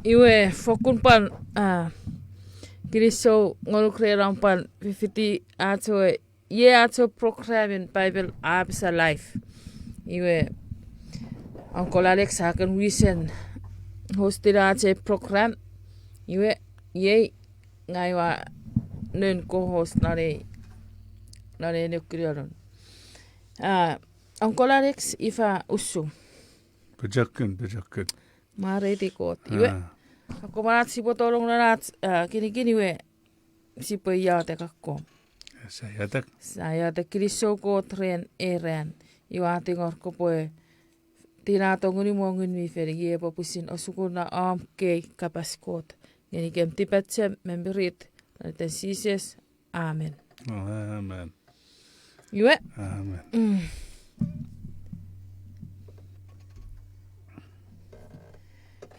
Iwe fokunpan kiriso ngolukrerampan fifiti ato ye ato programin Bible abisa life. Iwe Uncle Alex hakan wisen hostira ate program. Iwe ye ngaiwa nen co-host nare nukriaron. Uncle Alex Ifa usu. Bejakun. Mareti koot. Iwe. Ako maat sipo tolong naat kini we sipo iate kakko. Saya kiriso ko tren eren. Iwa tingor ko poe. Tinatonguni mongun mi feri yepo pusin osukuna kei kapaskot. Yani kem tipetse memberit. Neun Sises. Amen. Amen. Iwe. Amen.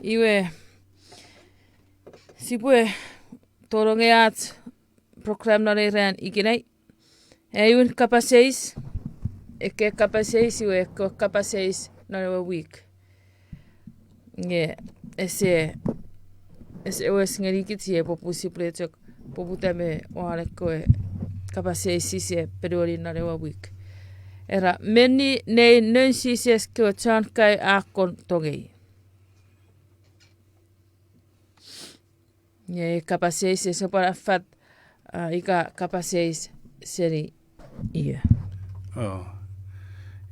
Iwe sipue tolongeat program na ren ikinai. Eyun kapaseis eke kapaseis iwe ko kapaseis na week. Nge ese wes ngerikiti e popusi pletok poputame wale ko kapaseis sise periodi na week. Era meni Neun Sises ko chon kai akon tongei. Ye kapaseis se para fat ika kapaseis seri iya.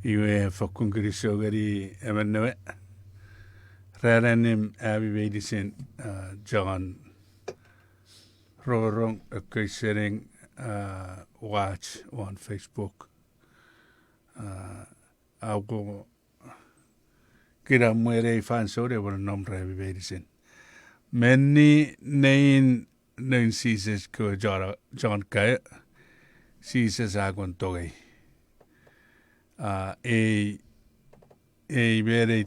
Iwe fokungriso gari emanwe. Raranim abibedisen John Rhowuniong sharing watch on Facebook. Algo kira muere fanso de por nombre abibedisen. Many Neun Sises ko John Kaeo Sises agon tongei. Bere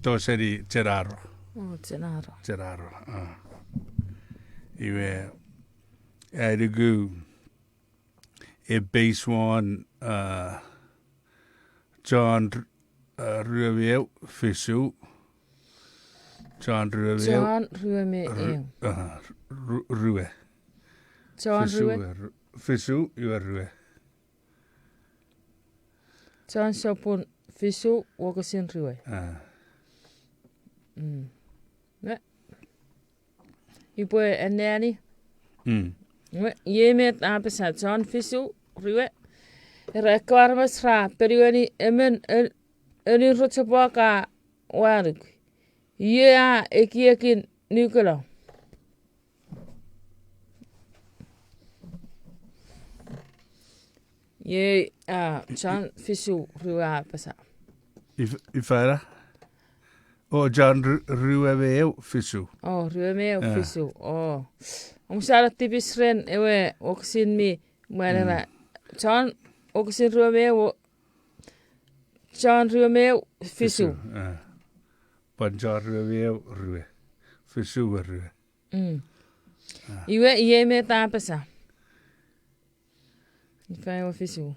toseri ceraro. Ceraro. Iwe adigu base one John Rhowuniong fisu. John Rhowuniong. Rue. John Rhowuniong. Fisu iwa rue. John sopun fisu wakasin rue. Ne. Ipoe enneani. Yemet apesa John fisu rue. Rekwarmas ra perioni emen eni rotsapoka waruk. Ye ekiekin nukelo. Ye John fisu rua pasa. Ifara? John Rhowuniong fisu. Rhowuniong fisu. Omsara tibisren ewe oksin mi manera. John oksin Rhowuniong John Rhowuniong fisu. John Rhowuniong rue. Fisu rue. Iwe ye me tapasa. Kaeo fisu.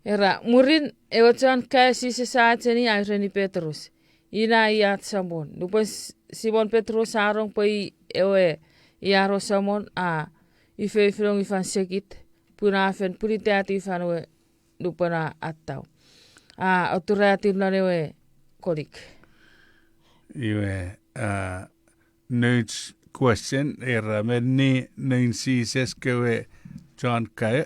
Era murin ewa John Kaeo sise saateni aireni Petrus. Ina iat samon. Lupos Simon Petrus arong poi ewe iaro samon ife ifrong ifan sekit. Puna afen puriteati ifanwe lupana attau. Oturati nanewe kolik. Iwe next question era menni Neun Sises kewe John Kaeo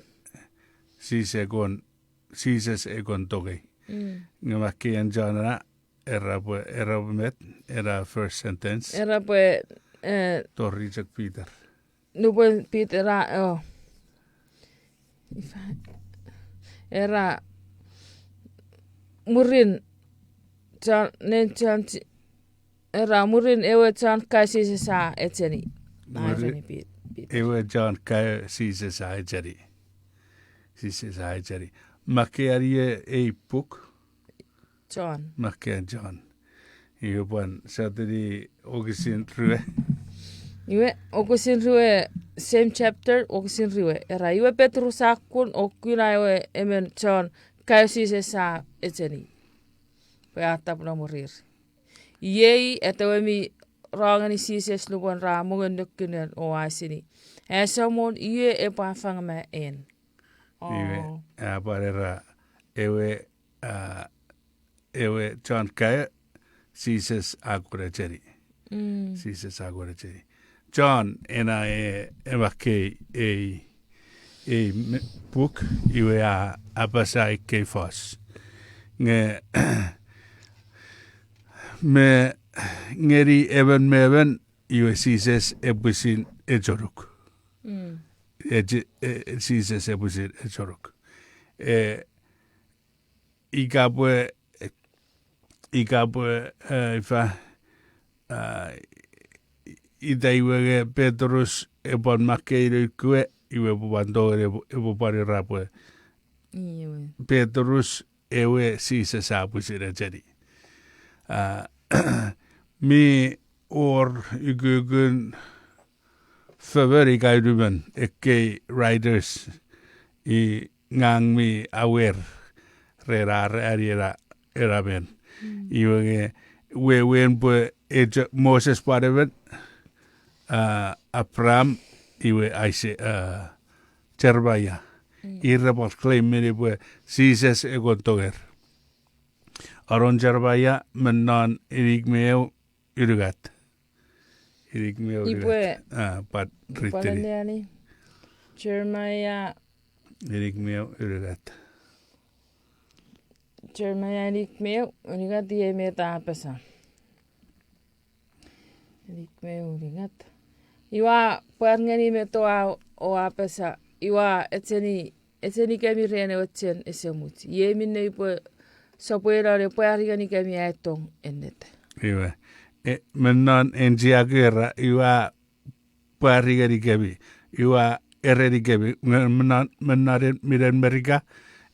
Sises egon tongei. Ngamakian John era met era first sentence. Era pue Torrijak Peter. nu pue Peter era murin John nen John era murin ewe John Kaeo Sises etseni. Ewe John Kaeo Sises etseni. Sises etseni. Makiarie e book. John. Makia John. Iwe buan Saturday Augustin Rue. Iwe Augustin Rue same chapter Augustin Rue era iwe Petrus akun okuna iwe emen John Kaeo Sises etseni. Pajatapuna murir. Yei etawemi rangani Sises nubuan ra mungan nukkinen oasini. Esamon iwe epafangame en. Iwe aparera ewe John Kaeo Sises agorajeri. Sises agorajeri. John ena emake book iwe abasai kefos. Nge me ngeri even meven iwe Sises ebusin ejoruk. Sises ebusin ejoruk. Igabwe ifa idaiwege Petrus ebon makeiro kue iwe bubandore ebupari rapwe. Petrus ewe Sises abusin ejeri. Mi or igugun favori gaiduman ekki riders I ngang mi aware rerar era ben. Iwe wen bu Moses pareven Abraham iwe aise Jeremiah. Irreport claim meri bu Sises egon toger. Aron Jeremiah menon irigmeo irugat. Iwe Pat riteri. Palaniani Jeremiah Irigmeo irugat. Jeremiah irigmeo urigat dieme tapesa. Irigmeo urigat. Iwa parngani meto o apesa. Iwa etseni kemi rene otsen esemut. Yeminne ipo sopuera le puarigani kemi aetong ennete. Iwe. Menon enjiagera iwa puarigani kemi. Iwa ereri kemi. Menon miren merika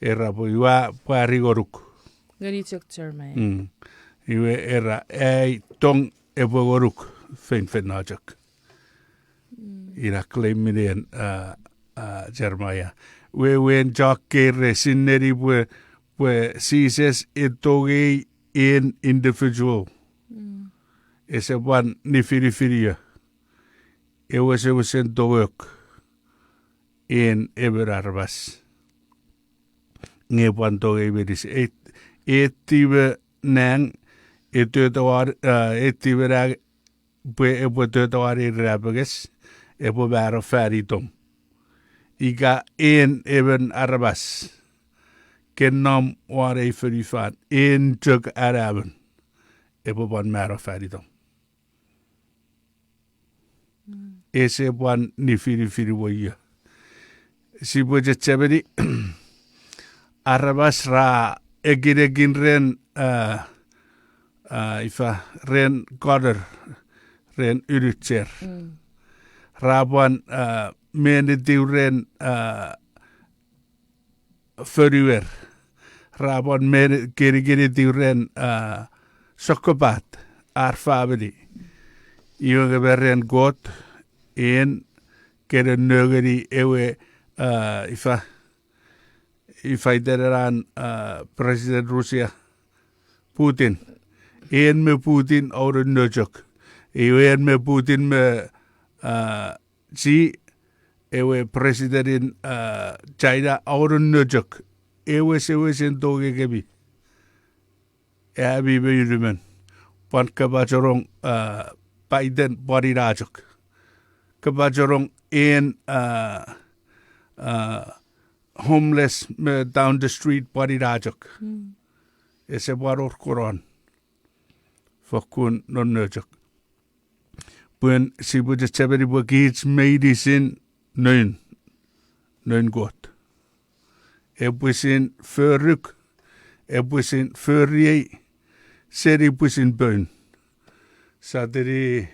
erapo iwa puarigoruk. Ngani tok Jeremiah. Iwe era tong ebogoruk fen najak. Ira claim miren Jeremiah. We wen jakere sinneri we Sises tongei in individual. Ese one nifirifiria. It was in to work in everarbas. Ngepan tongei vedis tiwe nang tiwe rag bwe tawari rabages ebo baro faritom. Iga even arabas. Kennom ware fyrifan in tug araben. Ebo ban maro faritom. Ese ban ni firi woya. Si boje chabedi arabas ra egin ren ifa ren goder ren urutser. Raban mene diuren föruer. Raban mene geri diuren sokobat arfabedi. Iunge berren got en kere nögeri ewe ifa ideran president Russia Putin. En me Putin oude nöjok. En me Putin me si ewe presidentin China oude nöjok. Ewe sen toge gebi. Abi be yürümen. pan kabajorong paiden body rajok. Kabajorong in homeless down the street body rajok. Ese waror koran. Fakun non nöjok. Buen sibu de chaberi bugits medicine neun gott. Ebusin förruk. Ebusin förriei. Seri busin bön. Saderi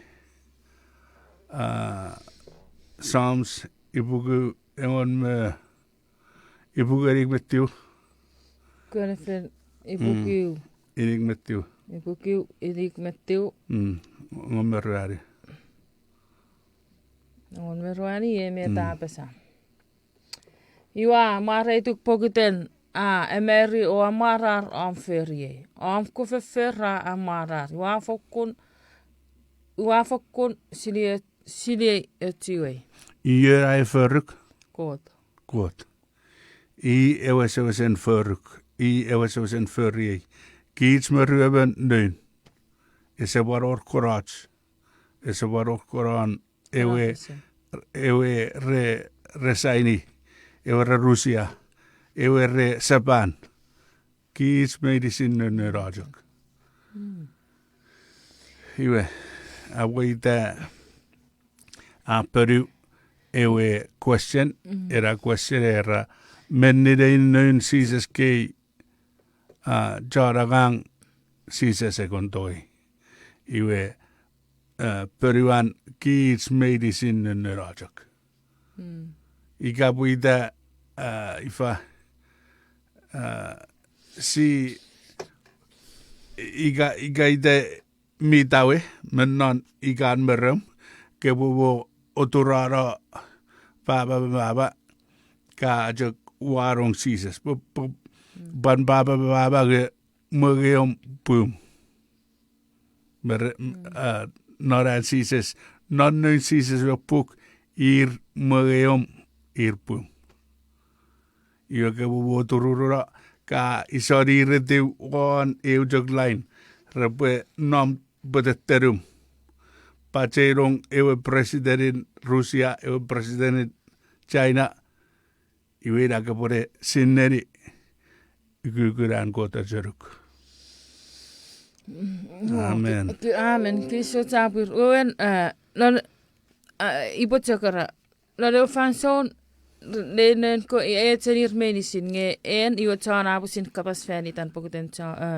Psalms ibugu engon me ibugu erik mettiu. Könefren ibukiu. Erik mettiu. Ibukiu erik mettiu. Ngon meruari. Ngon meruari me taapesa. Iwa mareituk pokiten emeri o amarar am ferie. Am kufeferra amarar. Iwa fokkun silie etiwe. Ier ei förruk. Godt. I ewasen förruk. I ewasen förriei. Kiits me ryöven neun. Ese varor korats. Ese varor koran ewe resaini. Ewe Rusia. Ewe Saban. Kiits medicine neun rajok. Iwe. Awaita peru ewe question. Era question era mennidein Neun Sises kei jaragang Sises ekontoi. Iwe peruan kiits medicine neun rajok. Ikapuita Ifa si ikaite mitawe menon ikan merem kebubo oturara baba ka ajak warong Sises ban baba ke megeom pum noran Sises non Neun Sises puk ir megeom ir pum iyo kebubo oturara ka isori rete on eujak line rape nom beteterum. Pacerong ewe presiden Rusia, ewe presiden China. Iwe da kapore sinneri. Ikukuran kota jeruk. Amen. Amen. Kristo tapir. Owen ipo chakara. Lalo fanson lenen ko tenir medicine nge iwa chan abusin kapas fani tan pokuten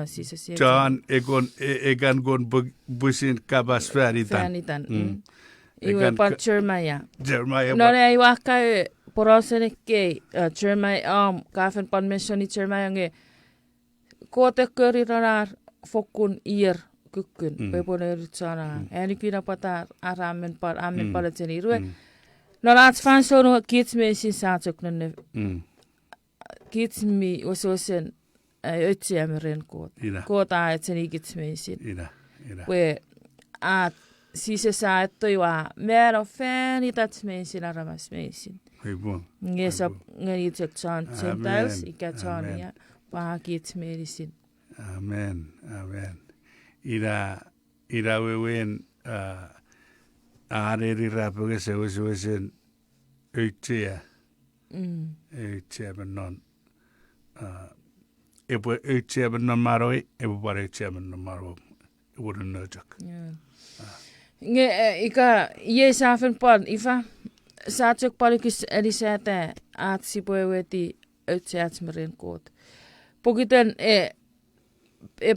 Sises. Chan egan gon busin kapas fani tan. Iwa pa Jeremiah. Jeremiah. Lalo iwa ka porosene ke Jeremiah kafen pan mensoni Jeremiah nge kote keri ranar fokun ier kukun. Pepone ritsana. Eni kina pata amen pala tenir. No laat van zo'n kids mensen zaten ook nog kids me was zo zijn uitzenderen koot. Koot uit zijn kids mensen. We Sises zei toi wa meer of niet dat mensen naar ramas mensen. Yes op niet het chon sometimes ik het chon ja pa kids mensen. Amen. Ira we win Aareri rapuke se usuisen uitsia. Uitsia benon. Epo uitsia benon maroi, epo para uitsia benon maro. Uuden nöjak. Ika ye safen pan Ifa. Saatsok palikis edisäätä aatsi poeweti uitsiatsmerin koot. Pokiten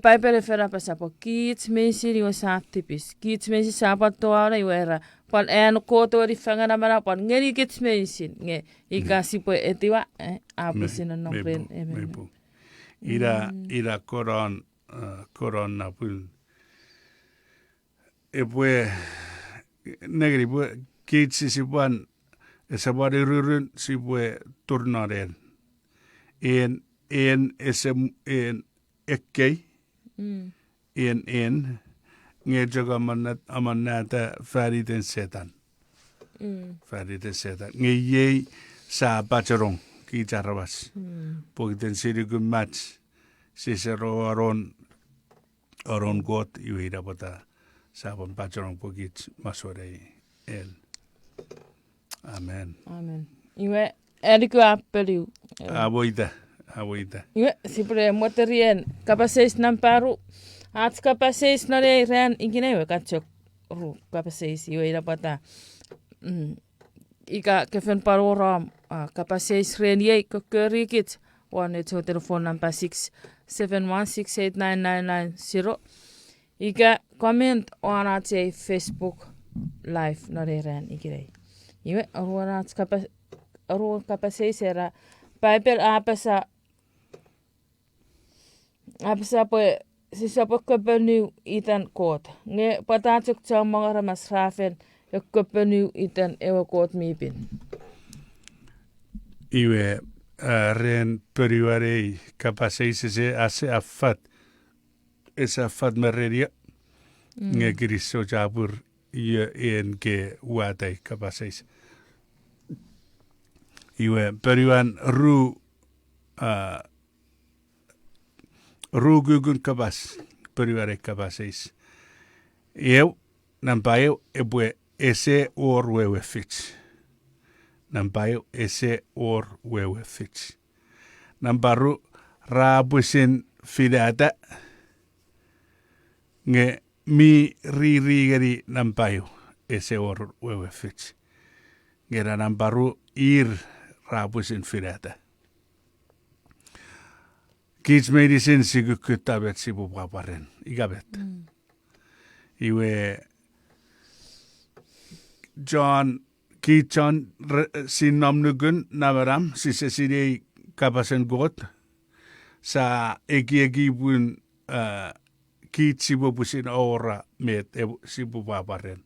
päipäle ferapasa po kiits meisi jo saattipis. Kiits meisi saapat tuolla jo era. Pan äänu kootuori fangana mana pan ngeri kiits meisi. Nge ikasi po etiwa aapisin on nopren emen. Ira koron napul. Epue negri pue kiitsi sipuan esapari ryryn sipue turnaren. En ekkei. En ngejok aman näitä färiten setan. Färiten setan. Ngejei saa pacerong kiitarvas. Pokiten sirikun match. Sisero aron Oron got iwe rapota sabon pacorong pogit masore el. Amen. Amen. Iwe eriku appeliu. Avoida. Iwe sipre moterien kapaseis namparu. Ats kapaseis nore ren ikine iwe katsok ru kapaseis iwe rapota. Ika kefen paroram kapaseis ren ye kokerikit. One it's telephone number 671689990. Ika comment on at Facebook live nore ren ikire. Iwe aruana aru kapaseis era Bible apasa po sisa po kapenu iten koot. Nge patatsuk tsamangara masrafen ja kapenu iten ewa koot miipin. Iwe ren periwarei kapaseis se ase afat esa afat mereria nge griso jabur ye en ke watai kapaseis. Iwe periwan ru gugun kabas periware kabaseis. Eu nampayo ebwe ese or wewe fits. Nampayo ese or wewe fits. Namparu rabusin fidata nge mi ririgeri nampayo ese or wewe fits. Ngera namparu rabusin fidata. Kids medicine sigu kutabet sibu paparen igabet. Iwe John sin namnugun namaram sise side kapasen got sa egi bun kids sibu busin ora met sibu paparen.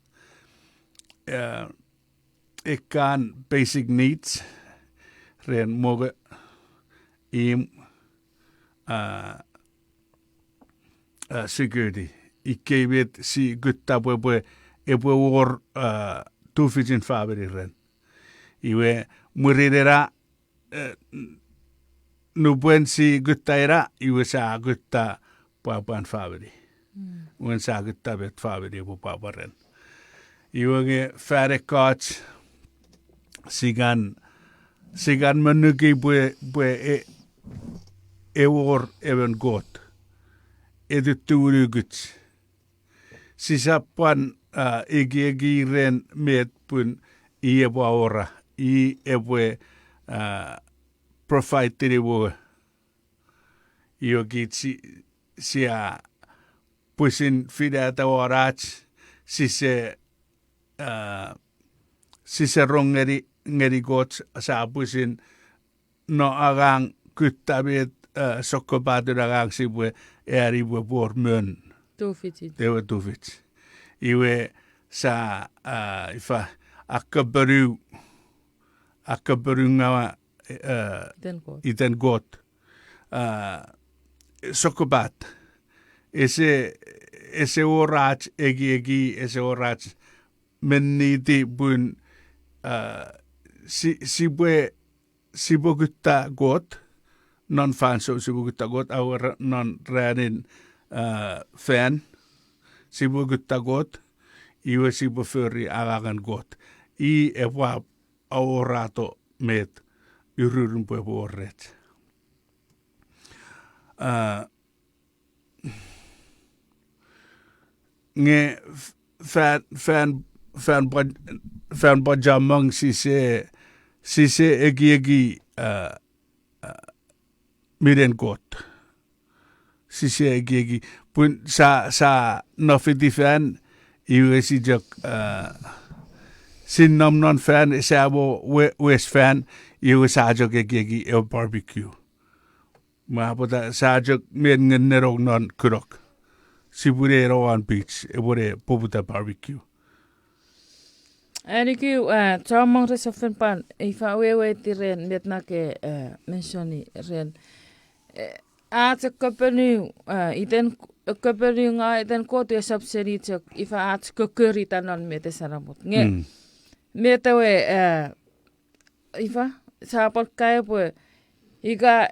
Ekan basic needs ren moge security. Ikebet si gutta bwe war tufijin fabri ren. Iwe muridera nubwen si gutta era iwe sa gutta papan fabri. Wen sa gutta bet fabri bu paparen. Iwe nge fare coach sigan menuki bwe ewor even got eduturu guts sisapan egi ren met pun iebwa ora ebwe profiteri wo yogi sia pusin fidata orach sise ngeri got sa pusin no agang kutabet sokkopaatuna kaksibue ääriwe vuor mön. Tufitsit. Tewe tufits. Iwe sa ifa akkaperu ngawa iten got. Sokkopaat. Ese orach egi ese orach menniti bun sibu gutta got. Non fan so sibu gutta got our non ranin fan sibu gutta got iwe sibu förri agagan got ewa aorato met yryryn på vuoret nge fan bajamang sise egi miren got. Sise egi pun sa nofiti fan iwe si jok sin nom non fan sa bo west fan iwe sa jok egi barbecue. Ma pota sa jok men ngerong non kurok. Sibure roan beach ebore poputa barbecue. Eriku tsamang resofen pan ifa wewe tiren metna ke mensioni ren at kapenu iten kapenu nga iten kotu ya subsidy tok ifa at kokuri tanon mete saramut nge mete we ifa sa por Kaeo pues iga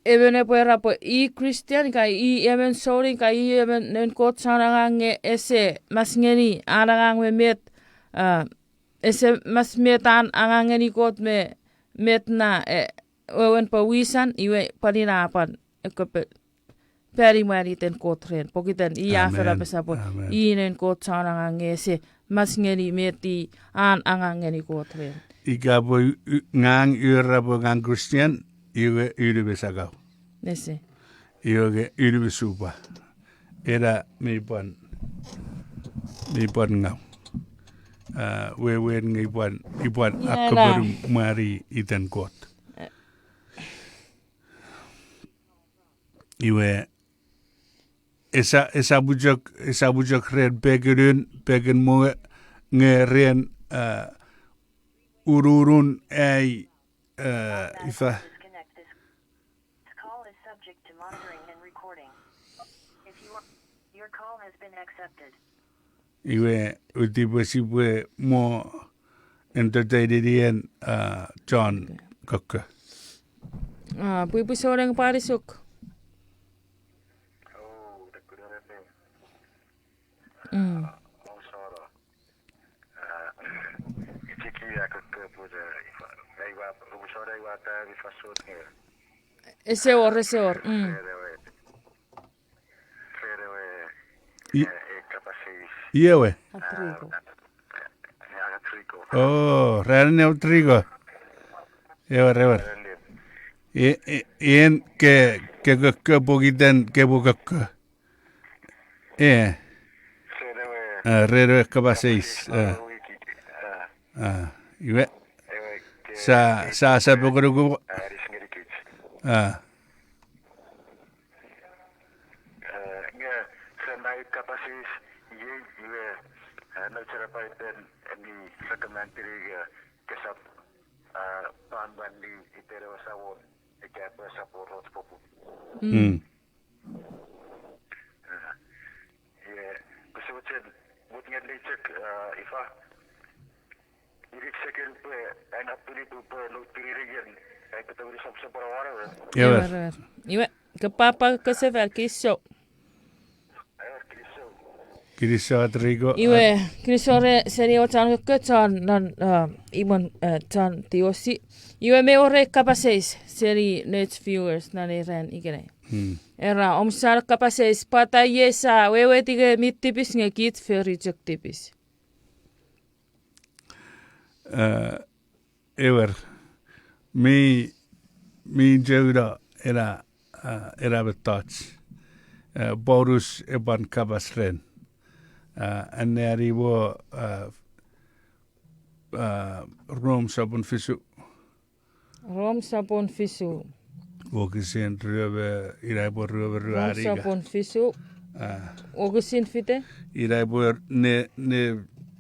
Even puera po I Christian ka I even sorry ka I even nen kot sanangange ese mas ngeni anangang me met ese mas metan angangeni kot me met na owen pa wisan iwe paninapan ekope peri mari ten kot ren pokiten I afera pesa po I nen kot sanangange ese mas ngeni meti angangeni kot ren. Ika po ngang ura po ngang Christian iwe besagau. Nese. Iwe besupa. Era mi pon ngau. Wewen ipan aku baru mari iten kot. Iwe esa bujak red pegen mo ngeren ururun ai Ifa. Iwe utipo sipwe mo entertainerian chon kakka. Pwipwi soreng parisuk. Ese or. Iewe. Atrigo. Oh, realne trigo. Ever. Ien ke pokitan ke bukakka. Rero kapaseis. Iwe. Sa pokoro. Iwe kepapa kesever kiso. Kirisa trigo. Iwe kirisore seri otan ketan nan imon tan tiosi. Iwe me ore kapaseis seri net viewers nan eren igene. Era omsar kapaseis pata yesa wewe tige mittipis nge kit for rejectipis. Ever. Mi jauda era betouch. Borus eban kabasren. En er wo Rom sabon fisu. Rom sabon fisu. Ogesin röve iraibo röve ruariga. Rom sabon fisu. Ogesin fite. Iraibo ne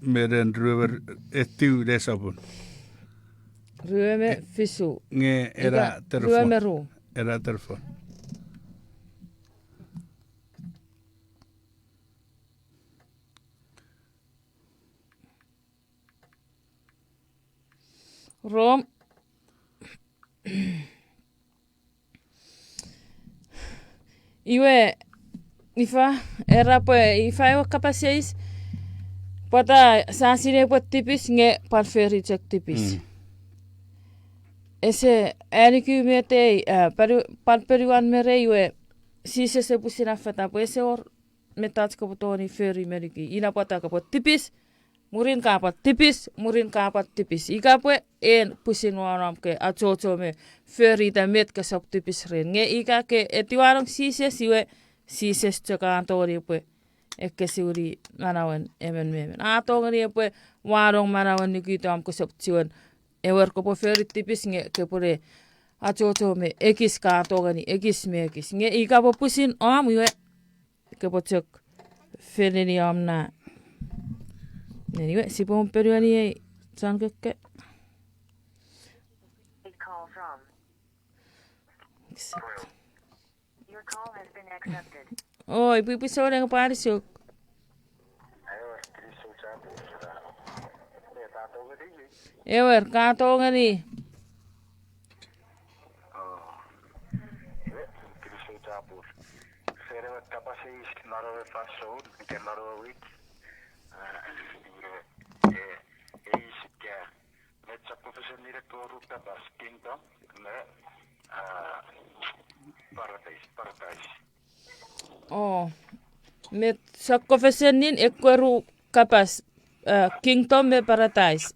meren röve etiu de sabon. Röme fisu. Nge era telefon. Röme ro. Era telefon. Rom. Iwe Ifa era Ifa ewa kapaseis pata sansine pot tipis nge parferi cek tipis. Ese aniku mete palperuan mere iwe sise se pusina fata po ese or metats kapotoni feri meriki ina pata kapot tipis. Murin kapat tipis. Ika pue en pusin waram ke acoco me feri ta met ke sop tipis ren. Nge ika ke etiwarong sises iwe sises cekaan tori pue ekke siuri manawen memen. Atongani pue warong manawen nikita am ke sop ciwen. Ewer ko po feri tipis nge ke pure acoco me ekis ka atongani ekis me ekis. Nge ika po pusin am iwe ke po cek feri am na. Anyway, si pong peruani ay saan kake? Your call has been accepted. Oh, Pwipwi soreng parisuk. Ewer, kato nga ni. Capaces Naro Faso, que Naro Wit, Let's profession director Ruda Bas Kingdom, Paradise. Oh, met sakkofesenin ekweru kapas kingdom me paradise.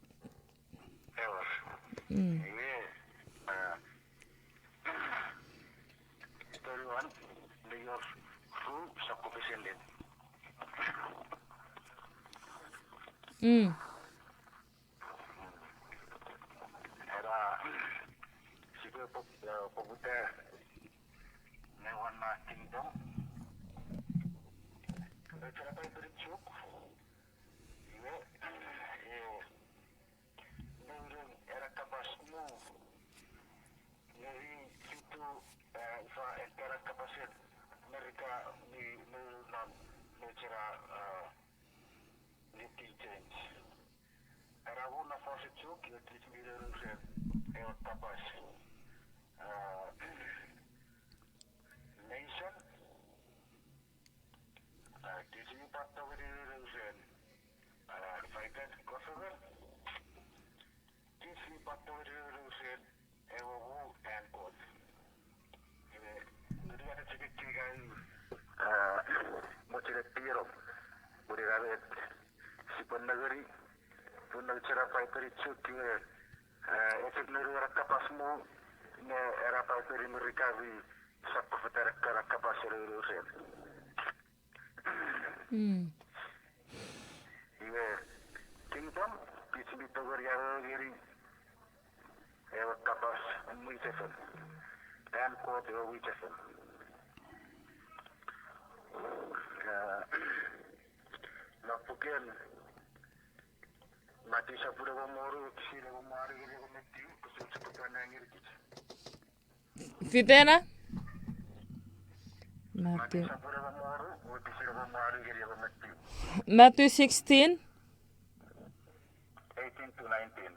Era si poputa Neun Kingdom. Cara pai bericuk. Era capasmu. Neri situ Ifa era kapasit mereka ni cara change. Era una fase chuk ya tismire rusen kapas. Nation Disney patto rusen fighter government Disney patto rusen ewo and god. Jadi ada sedikit kan macam piro boleh rakyat si penagari punag cara fighter itu kira efek negara kapasmu ne era fighter mereka vi sakko fatara kara kapasere rusen. Iya, kingdom bismi togar yang giri ewa kapas muitefen dan kod ewa muitefen. Na puken mati sapura moru sila mari giri metti kusul seputana ngiri. Fitena? Mati sapura moru mati sila mari giri metti. Matthew 16. 18 to 19.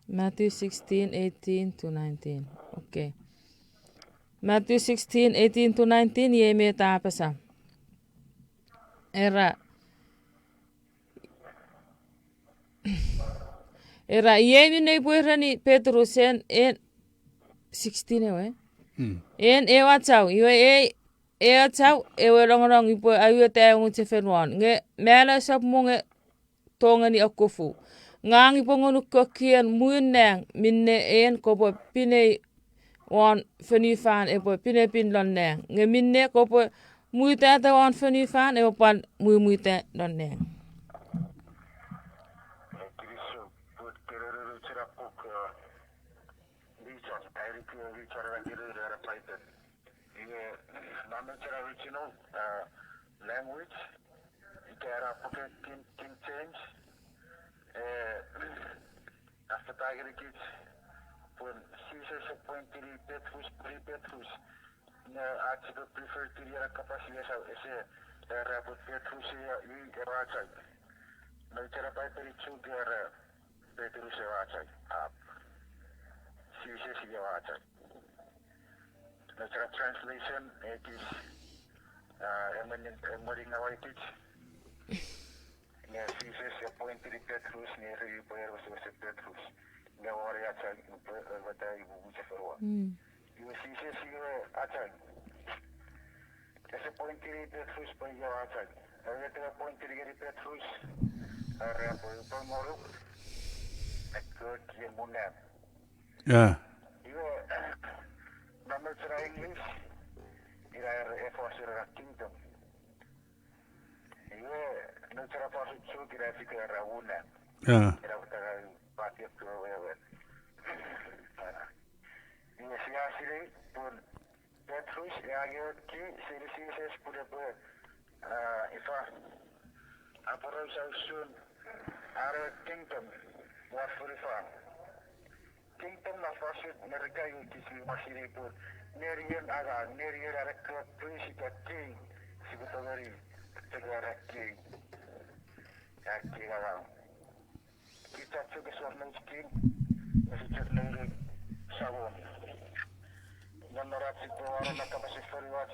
Matthew 16, 18 to 19. Okay. Matthew 16, 18 to 19, ye me tapasa. Era ye mi nei puerani Petrus en 16 ewe. En ewa chau, iwe e chau ewe longrong ipo ayu te ngu te fenwan. Nge mela sap mo nge tonga ni akufu. Ngang ipo ngonu kokian muinang minne en kopo pine wan fenifan epo pine pin lon nang. Nge minne kopo muita ta wan fenifan epo pan muita lon nang. Language, era porque King James, after Tiger Kids, when Caesar appointed Petrus, article preferred to the capacity as a rapid Petrus, you get outside. No therapy to get Petrus outside up. Caesar is outside. No translation, it is. Emerging away teach. Neun Sises appointed Petrus near the prayer was Petrus. No worry at all, but I will be for one. You see, you are as appointed Petrus by your outside. I get appointed Petrus, a rapper from Moro, a good Yemunam. Yeah. You are number English. Era forse kingdom. Io non c'era forse su grafica era una. Era una patio che aveva. Io si asile per Petrus e io che si pure per Ifa. Aporo soon our kingdom was for Ifa. Kingdom na forse mereka io che si masih per Nerian ada prinsip king sebetulnya negara king king alam kita juga seorang king masih cenderung sabun menurut itu orang nak kapasitas feriwat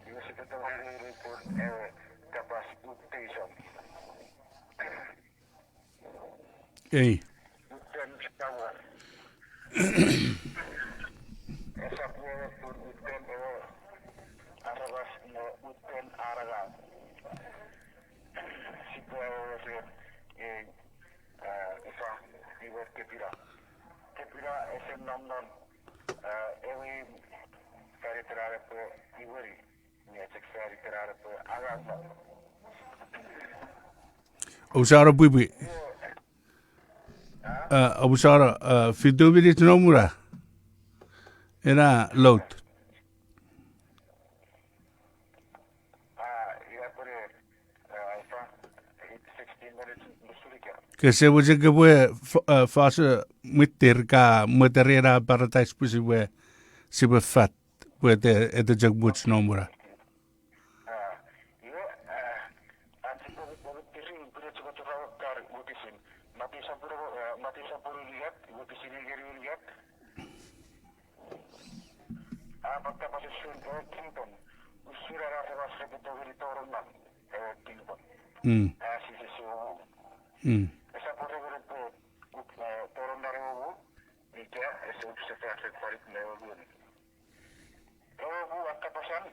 Iwa sekitar hari pun kapas utation. Ei. Uten kawan. Esa puede pun uten arabas no uten aragan. Si puede ser Ifa iwa kepira. Kepira es el nombre ewi fari terare pe iwari. Ni acek fari terare pe agama. Usara Pwipwi. Usara Fidubiri Nomura. Era load. Iba por Ifa 16 minutes musulika. Que se wuse que fue fase mitir ka materiera para tais pusiwe sibe fat puede ete jagbuch nomura. Iwa anti po tisin pura coba coba kar utisin. Mati sampuru lihat, utisin lihat. Apakah pasal sun Kington? Usira rasa rasa betul dari torun nam Kington. Sisi suhu. Esa pura berupa torun dari ubu. Ika esa observasi farik lewat. Ubu apa pasal?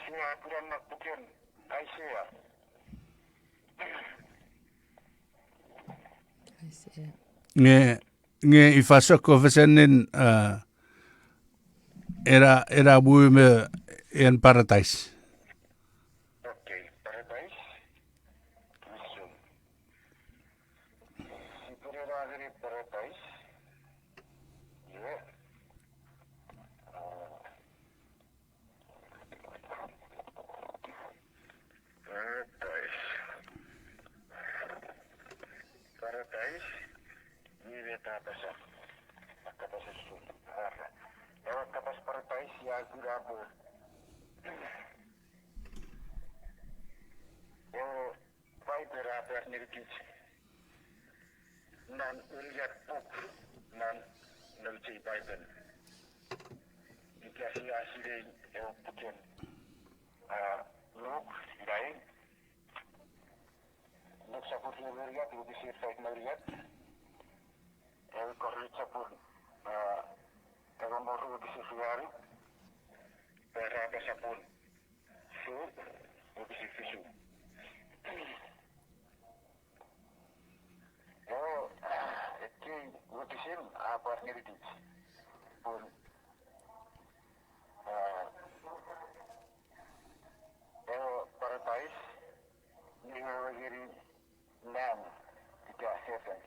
Siapa aturan nak bukan Aisyah. Nge ifasok ofesenin era buime en paradise. Okey, paradise. Mission. Si pura dari paradise. Ya. Paradise. Ni beta pasal. Apa pasal sun. Lewat kapas paradise ya gurabo. Vai berapa nirkit. Nan uliat puk. Nan nalci Biden. Dikasih hasilin pukin. Look, lain. Look sapur melihat, ibu bisir side melihat. Korrit sapur. Kalau mau bisir suari. Berapa sapur. Su, ibu bisir fisu. Itu ibu bisir apa ngerti. Pun. Paradise ni lagi nam tiga heaven.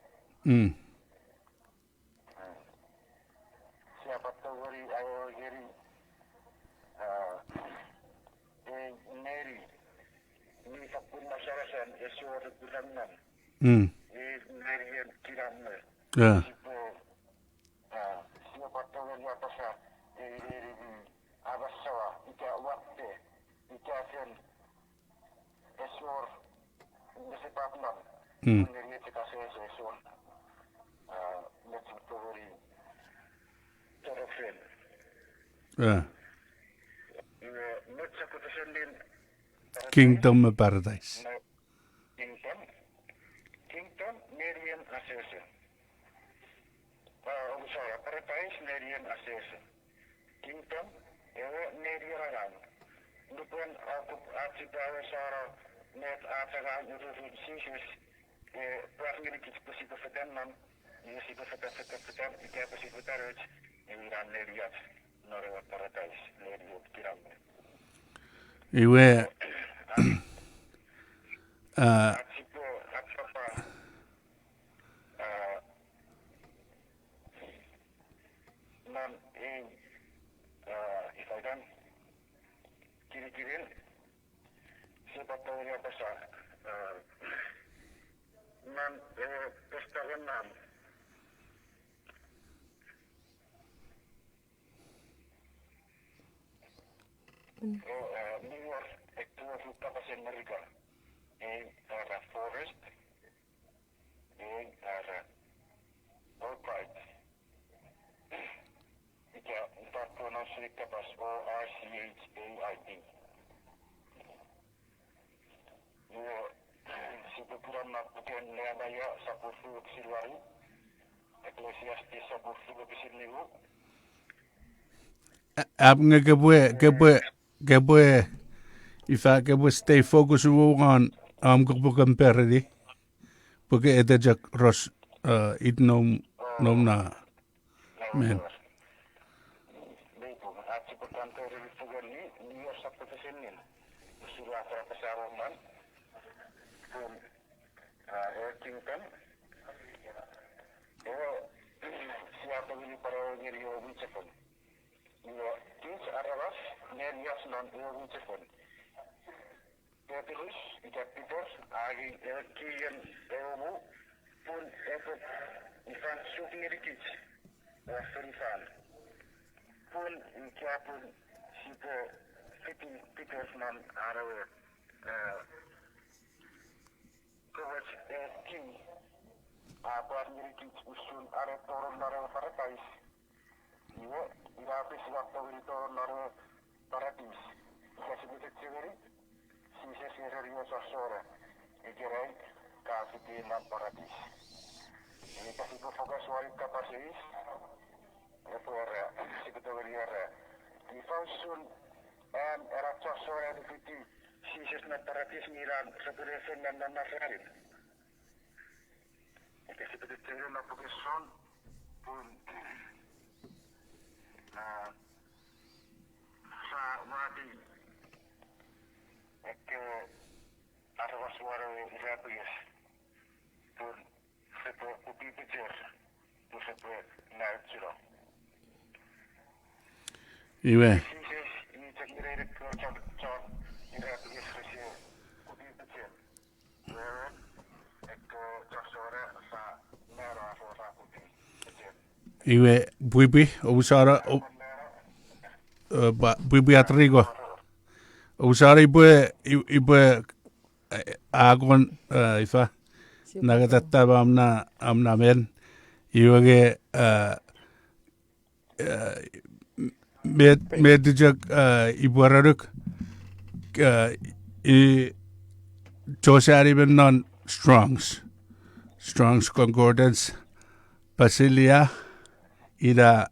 Siapa tahu hari ayo hari Mary ni sapun masyarakat esok berlangan. Mary yang kiramnya. Siapa tahu hari apa sah abasawa ika waktu ika sen esor nesipapnan mengenai kita esor neciptori terofel necipotosendin Kingdom of Paradise. Kingdom Nerian Assessor. Sorry, Paradise Nerian Assessor. Kingdom Nerian. Bukan aku bawa cara net atas Neun Sises plasmid kita persifatan nam ini persifatan kita persifatan ini ran neriat norwa paradise neriat kiram. Iwe Acipo apa nam ifaidan kiri-kirin siapa tahu apa sah nan pesta enam New York itu kapasen mereka arah forest arah outright jika empat pronunciasi kapas ORCHAID Jeremia 10:18. Ecclesiastes 10:19. Ab nga gabwe Ifa gabwe stay focus on gabwe perdi. Porque edajak ros itnom na men. Betul. At importante rin po gani, niyo sa profesional. Sila sa pasaroman. Kung Kington. Siya pa rin para niyo wichapon. Niyo kins arawas, nerias non wichapon. Terus, ikat agi kian ewu pun efek ifan sukni rikich serifan pun ikiapun sipo fitos non arawe kewach ki apa rikich usun are toron nare paratais iwo irapis waktu ini toron nare paratis kasih bisa cewek Sises serio sasora ikirai kasih na paradis. Ini kasih ko fokus wari kapasis. Epora sebetulnya era. Di fausun era sasora di fiti sises na paradis miran seperti nan nasarin. Kasih sebetulnya na fokuson pun sa mati que arroba suara rápidas por se puede utilizar por se puede natural Iwe y te quiere que chon y rápidas se utilizar que chasora sa mera sa utilizar Iwe Pwipwi usara Pwipwi atrigo usara ibe agon Ifa nagatattava amna men iwage medjak ibuararuk I Josari ben non Strong's Concordance Basilia ida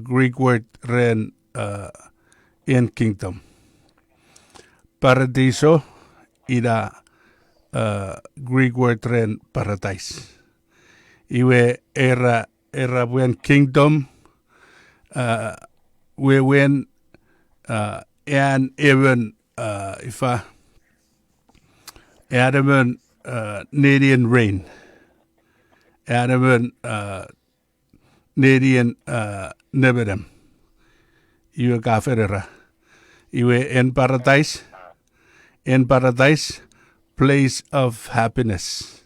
Greek word ren in kingdom Paradiso ida Greek word ren paradise iwe era when kingdom we when and even Ifa Adam Nadian rain Adam Nadian nebedem iwe gaferera iwe in paradise place of happiness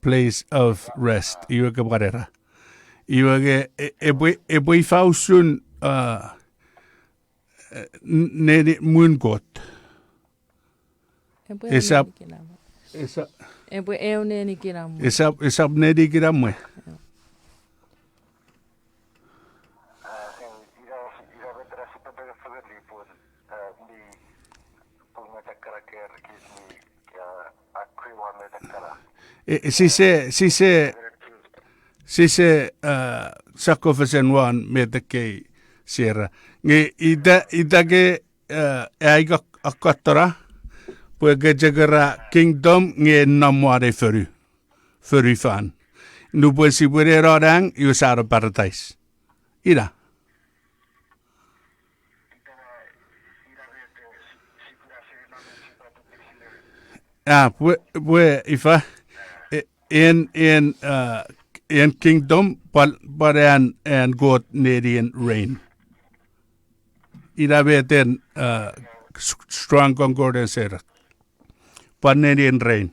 place of rest iwe kabarera iwe eboi fausun nedi mungot esap nedi kiramwe si se sakofesen wan metake sierra nge ida ke aiga akatara puege jagara kingdom nge namware för fan nu på si bure radang usara paradise ida pue Ifa in kingdom but and God Nadian reign ida beten strong concordance era but Nadian reign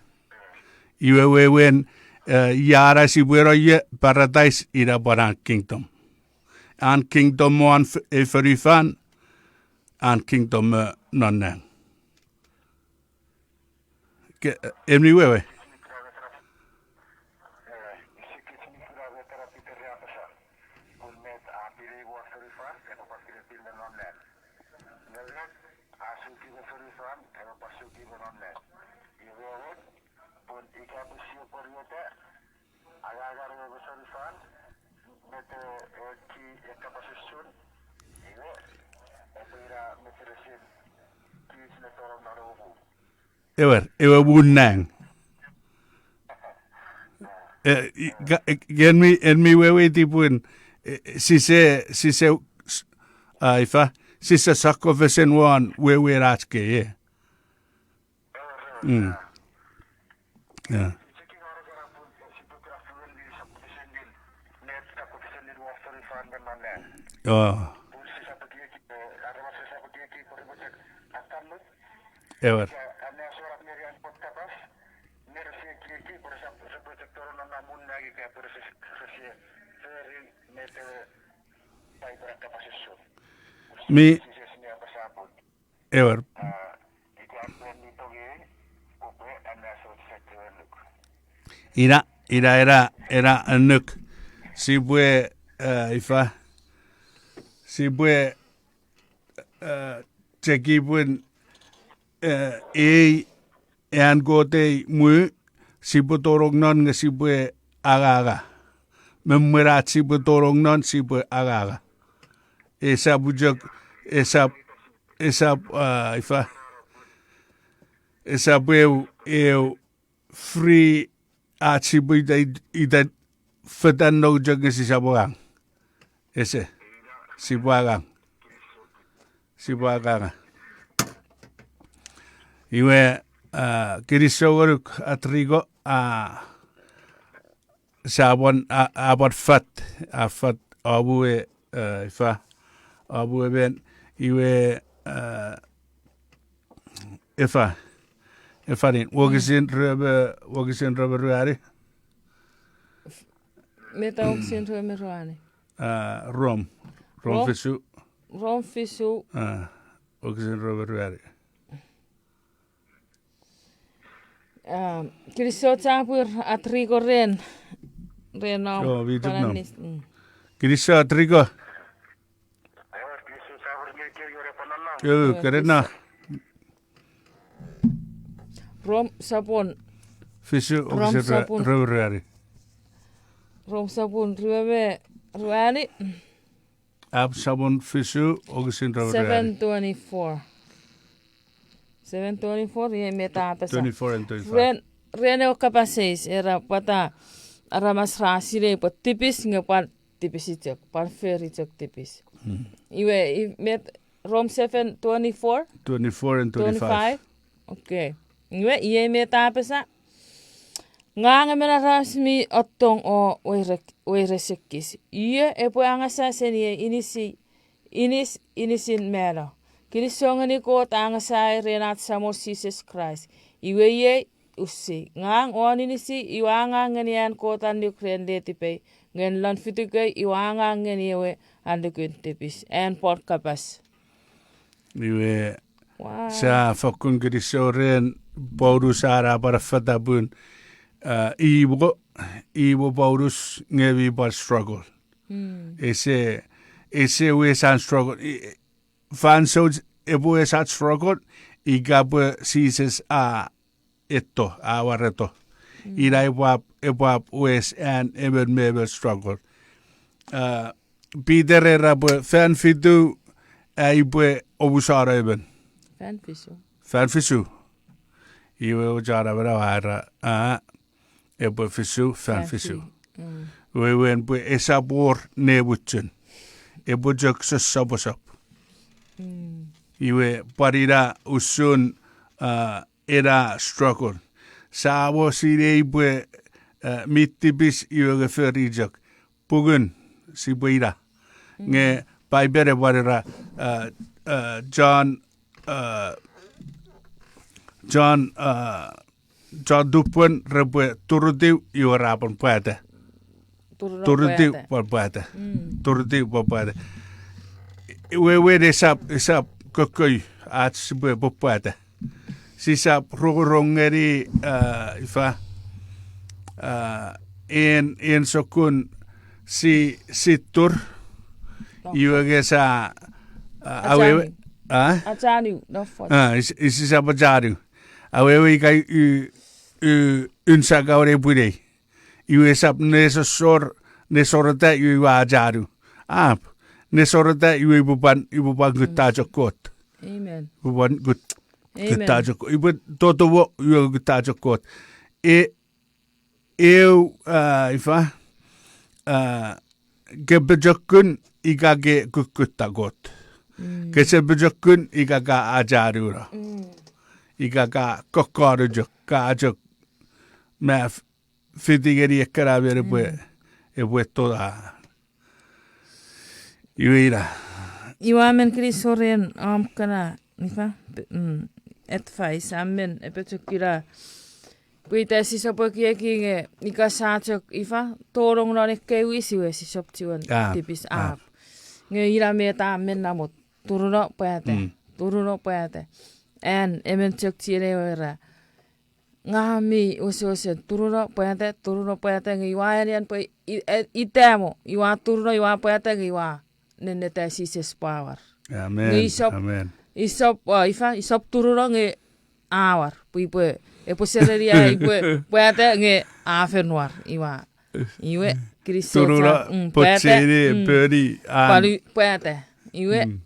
iwe when yara si buero ye paradise ida bara kingdom and kingdom one fan and kingdom nonang emni wewe pun ikapusio poriota agar besolifan mete ki ekapasun iwe epira meteresin ki sinatorong narobu ewa bunang en mi wewe tipun sise Ifa sise sakko vesen wan wewe ratske ye ja oh ever mi ever era anuk sibwe Ifa sibwe tekibun an gote mu sibwe torong non nga sibwe aga memurat sibwe torong non sibwe aga esa bujak esa Ifa esa bwe free at sibwe ida fetan no jag si sabuang ese sibuagang iwe kirisowaruk atrigo sabon abot fat abue Ifa abue ben iwe Ifa din wogisin rebe ruari Meta oksin rebe ruari rom fisu wogisin rebe ruari Kiriso tapur atrigo ren oh viduk kiriso atrigo yo karena rom sabun fisu wogisin rebe ruari rom sabun ruari ab sabun fisu wogisin rebe ruari 724 ye meta apesa 24 and 25 Rene o kapaseis era pata aramas rasire po tipis ngapan tipis itok pan feri itok tipis iwe met rom 724 24 and 25 okay iwe ye meta apesa nganga mena rasmi otong o oiresekis iye epo angasa senie inisin mera Kirisongani ko tangasa renat samo Jesus Christ. Iwe ye usi ngang oninisi iwanga nganian ko tandi krende tipe ngen lan fituke iwanga nganiwe andukun tipis en porkapas. Iwe sa fakun kirisoren Paulus ara para fatabun iwo Paulus ngevi bar struggle. Ese we san struggle fan so ebo esat struggle igabe Jesus eto awareto ira ewap wes and even mebel struggle Peter rabe fan fidu ibe obusara even fan fisu iwe ojara bara ebo fisu fan fisu we wen bu esabor nebutchen ebo jak sabosap iwe parira usun era struggle sawo sire ibe mitibis iwe geferijak pugun sibuira nge paibere barira John dupun rebe turudiu iwe rapon puate turudiu puate we desap kokoi at sibu puate sisap rongeri Ifa en sokun si situr iwe sa awe Ajanu no fot isi sa bajadu awe kai unsagaure pwede. Iwe sap nesorata iwe wajaru. Nesorata iwe buban gutajokot. Amen. Buban Amen. gutajokot. Iwe totowo iwe gutajokot. Ifa gebejokun igage kukutagot. Kesebejokun igaga ajarura. Igaga kokorujok kajok ma fitigeri ekarabe ebwe toda. Iwira. Iwamen krisoren kana ifa advice amen epetokira. Puita sisopokieke ikasaatok ifa torong no kewi siwe sisoptuan tipis aap. Nge ira meta men namot turuno pate. En emen chok tiene era. Ngami ose turuno pate nge iwayan po itemo iwa turuno iwa pate nge iwa neneta sises power. Amen. Amen. Isop turuno nge awar Pwipwi. Sereria pate nge afenwar iwe kristo Turura potsere peri pate iwe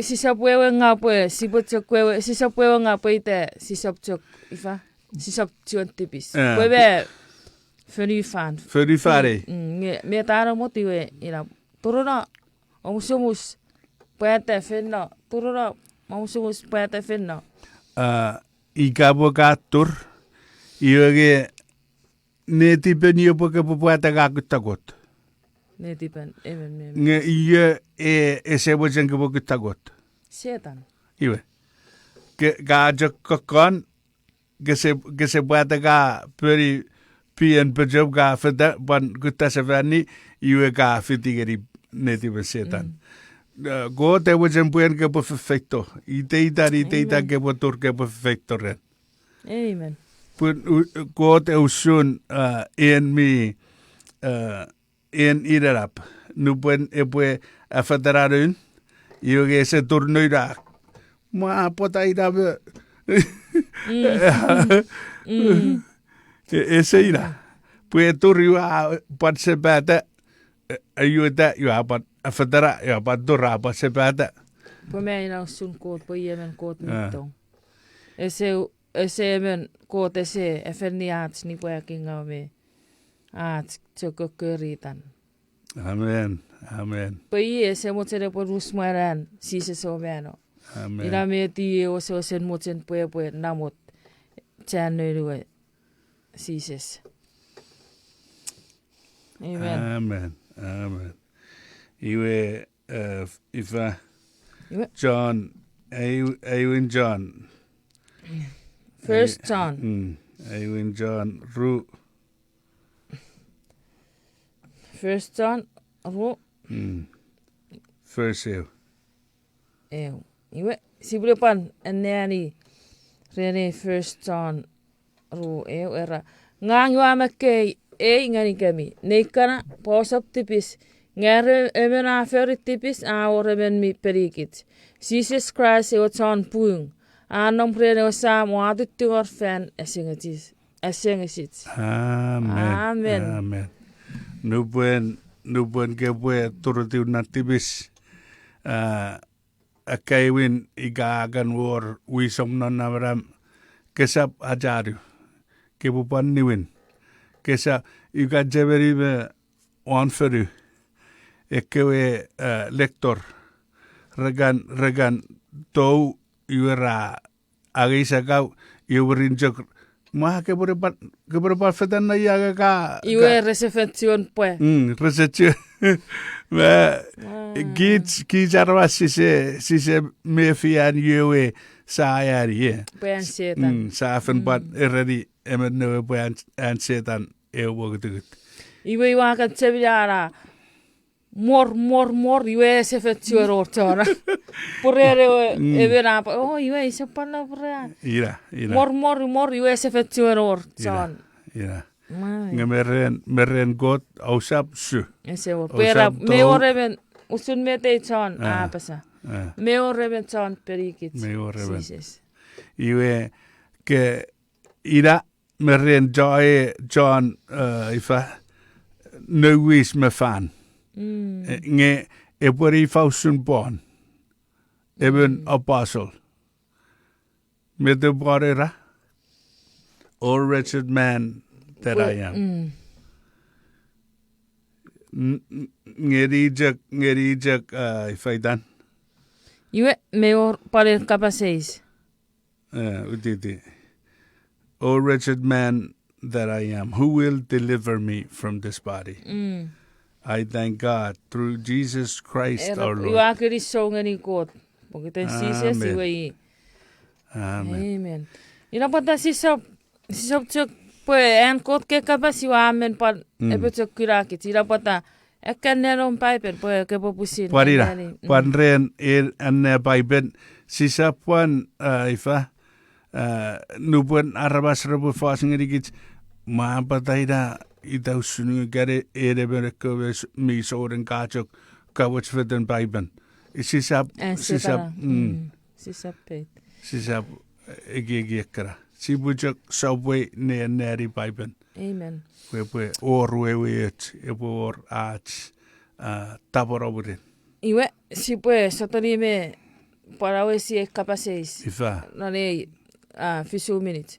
sisop wewe ngapo sisop wewe ngapo ite sisop chok ifa sisop chon tipis pwebe Ferifare. Me taro motiwe ira turura omusumus pate fenno turura omusumus pate fenno Ikabogatur iwege netipen yopoke pupuata kakutagot. Netipen even Nge iye esebo jenge pokutagot. Setan. Iwe. Ga jokon gese puata ga peri pien pejob ga feda ban kutasavani iwe ga fitigeri netipen setan. Go te wajen puen ke perfecto. Iteita ke potur ke perfecto ren. Amen. Pun go te usun en iderap. Nu puen epue afederarun. Yoge se turnuira. Ma pota ida be. Ese ira. Pue turiwa pat sebata. Ayuda yo apat afedera yo apat dora apat sebata. Pome ina sun koot po yemen koot mitong. Ese men koot ese eferni aats ni po yakinga me aats tsoko kuritan. Amen. Amen. Po ese motsere po rusmaran sise someno. Amen. Ina me ti oso sen motsen po namot channeluwe sises. Amen. Amen. Amen. Iwe Ifa John Ewan John. First John. Ewan John First John Ru. First ew. Iwe sibulepan enneani rene First John Ru era ngang wamake ngani kami neikana posap tipis ngare emena ferit tipis oremen mi perikit Jesus Christ e otan puung anom prene osa moadut tuor fan esingatis Amen. Amen. Amen. Nubuen kebue turutiu natibis akaiwin igagan war wisom non Abraham kesap ajaru kebupan niwin kesa iga jeberi be onferu ekewe lector regan tou iwera agisa kau iwerinjok mah keberapa fetan na yaga ka iwe reception pue reception ma kids arwas sise mefian yewe sayari puen setan safen bat eredi emet newe puen an setan ewo gitu iwe wakat sebiara mor iwe reception orchora purere evera iwe isepana pura ira mor iwe reception orchon ira ngemeren got ausap su ese pera me oreven usun mete chon apasa me oreven chon perikit me oreven iwe ke ira me ren John Ifa nuis me fan. Nge ebori fausun bon. Even apostle. Me de borera. O wretched man that I am. Ngerijak ifaidan. Iwe meor pare kapaseis. Udidi. O wretched man that I am, who will deliver me from this body? I thank God through Jesus Christ our Lord. Iwa kiri songani God. Pagkita sises iwe. Amen. Ina pata sisop chuk pues en God ke kapas iwa amen par epe chuk kirakit. Ina pata ekan neron piper pues ke popusin. Parira. Panren an Bible sisapuan Ifa nubuan arabas rabu fasing rigit ma pataida ita sunu gare erebe ko mi soren kachok kawach veden Bible. Sisap egekra. Sibujak subway ne neri Bible. Amen. We or ebor ach taboroburin. Iwe si pues sotorime para ver si es capaces. Ifa. No le few minutes.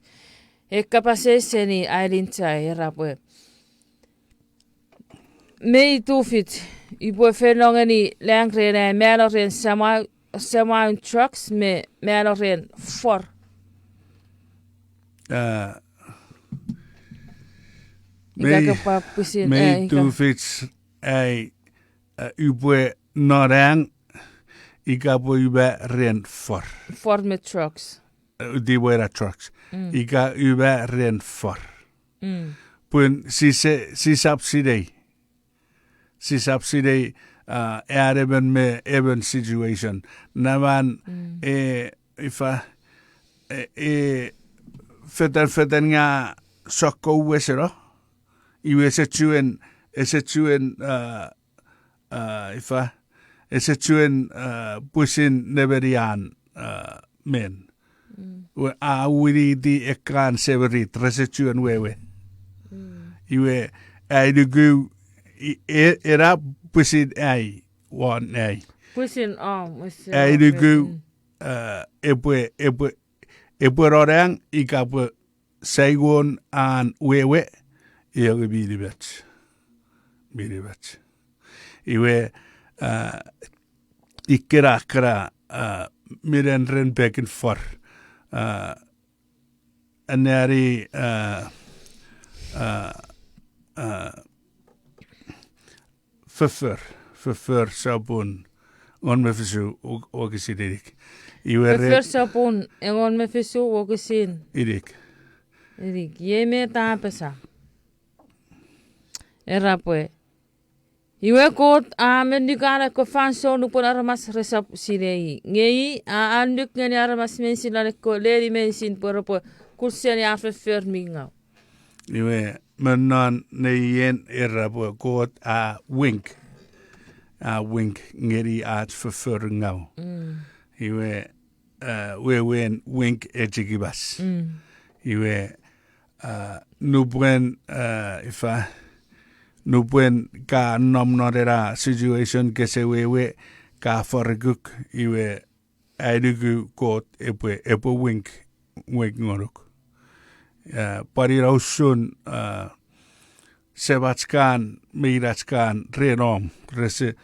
Es capaces ni ailincha era pues. Me tufit. I bor fenongeni langre meloren semi trucks me meloren for. Me tufit ai ubwe norang ikapo ube ren for. For me trucks. Die were trucks. Ika ube ren for. Pun sisapsidei. Sisapsidei even me even situation. Naman ifa feten nga sokko wesero. Iwe setuen Ifa setuen pusin neberian men. We wiri di ekran severit resetuen wewe. Iwe aidugu era pusin ai one ai. Pusin Aidugu ebwe orang ikapu saigon an wewe iyoge bidibet. Iwe ikera miren ren beken for anari förför sabun on me fisu ogisidik. Iwe förför sabun on me fisu ogisin. Idik. Yeme tapesa. Era pues. Iwe kot amen digara ko fanso no por armas resap sirei. Ngei anduk ngani armas mensin la ko leri mensin por kursen ya förför minga. Iwe mennan neien era po kot wink. Wink ngeri at förför ngau. Iwe we wink ejigibas. Iwe nubwen Ifa nubwen ka nomnorera situation que se wewe ka forguk iwe aidugu kot epo wink ngoruk. Parirausun sebatskan miratskan renom rese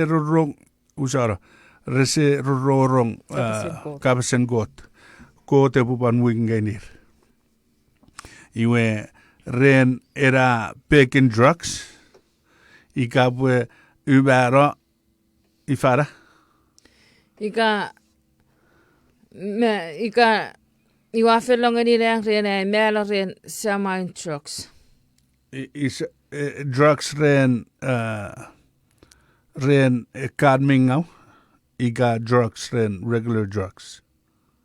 rorong usara rese rorong kapsen got epupan wink ngenir. Iwe ren era pekin drugs ikabwe ubara ifara iwa felongani ren melo ren semi trucks is drugs ren kadmingau ika drugs ren regular drugs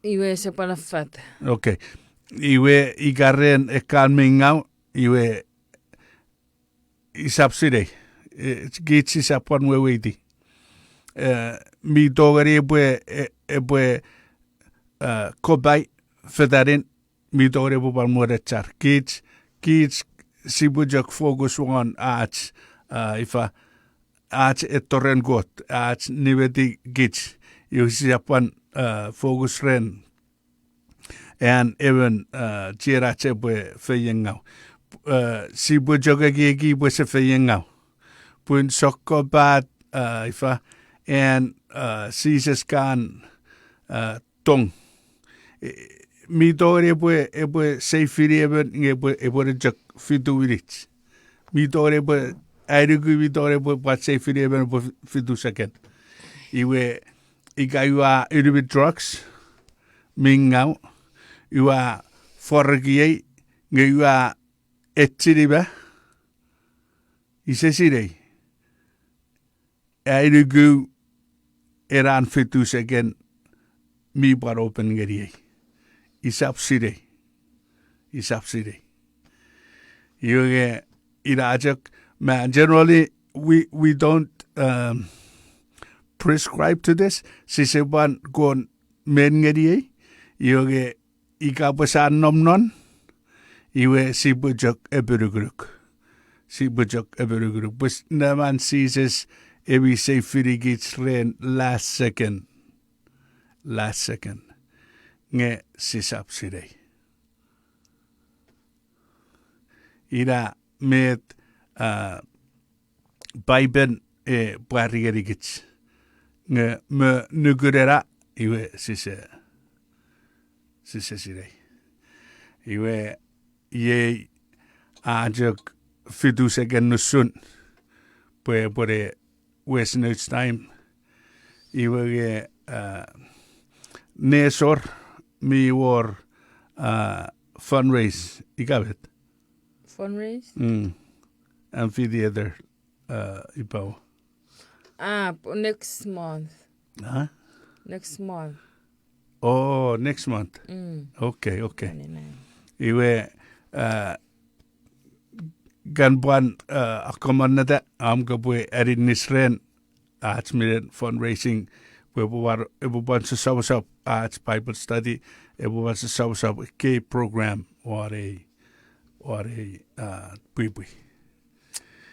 iwe se para fat. Okay. Iwe igaren ekalmingau iwe isapside gitsi sapon wewiti mi dogari ebwe kobai fedarin midore bu ban morechar kids sibujak focus on arts ifa arts etoren got arts niveti kids you siapan focus ren and even chirache bu feyengau sibujak gi bu se feyengau pun sokko bat ifa and Sises kan tong midore ebo safety ebo jak fiduirit midore ebo airugu midore ebo bat safety ebo fidu second iwe igaiwa iribit drugs mingau iwa forgiei ngeiwa etiriba isesirei airugu eran fitu second mi bar open ngeriei isap sire yoge irajak man generally we don't prescribe to this siseban gon men ngeriei yoge ikapasan nomnon iwe sibujak eberugruk bus naman Sises ebi say firigits ren last second nge sisap sirei ira met baiben barrigerigits nge me nugurera iwe sise sirei iwe ye ajak fidus again nusun pore West Notes time iwe nesor mi war fundraise ikabet Fundraise? Amphitheater ipaw Next month. Huh? Next month. Oh, next month. Okay. 29. Iwe ganbuan akaman na da am gabwe erin nisren arts miren fundraising ebuban sa sawsap arts Bible study ebuban sa sawsap K program or a Pwipwi.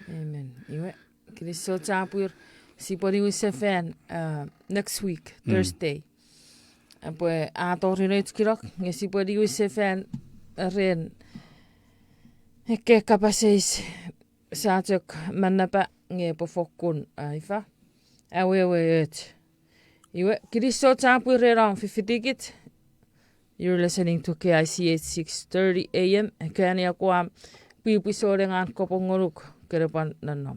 Amen. Iwe Kristo tapur si podi fan next week Thursday. Apoi atorinet kirok si podi fan ren Hekke kapaseis saatok mannapa nge pofokkun Ifa. Awe. Iwe Kristo tapur rerang fifitikit. You're listening to KIC 6:30 AM. Kani ako Pwipwi sorengan kopongoruk kerepan nanam.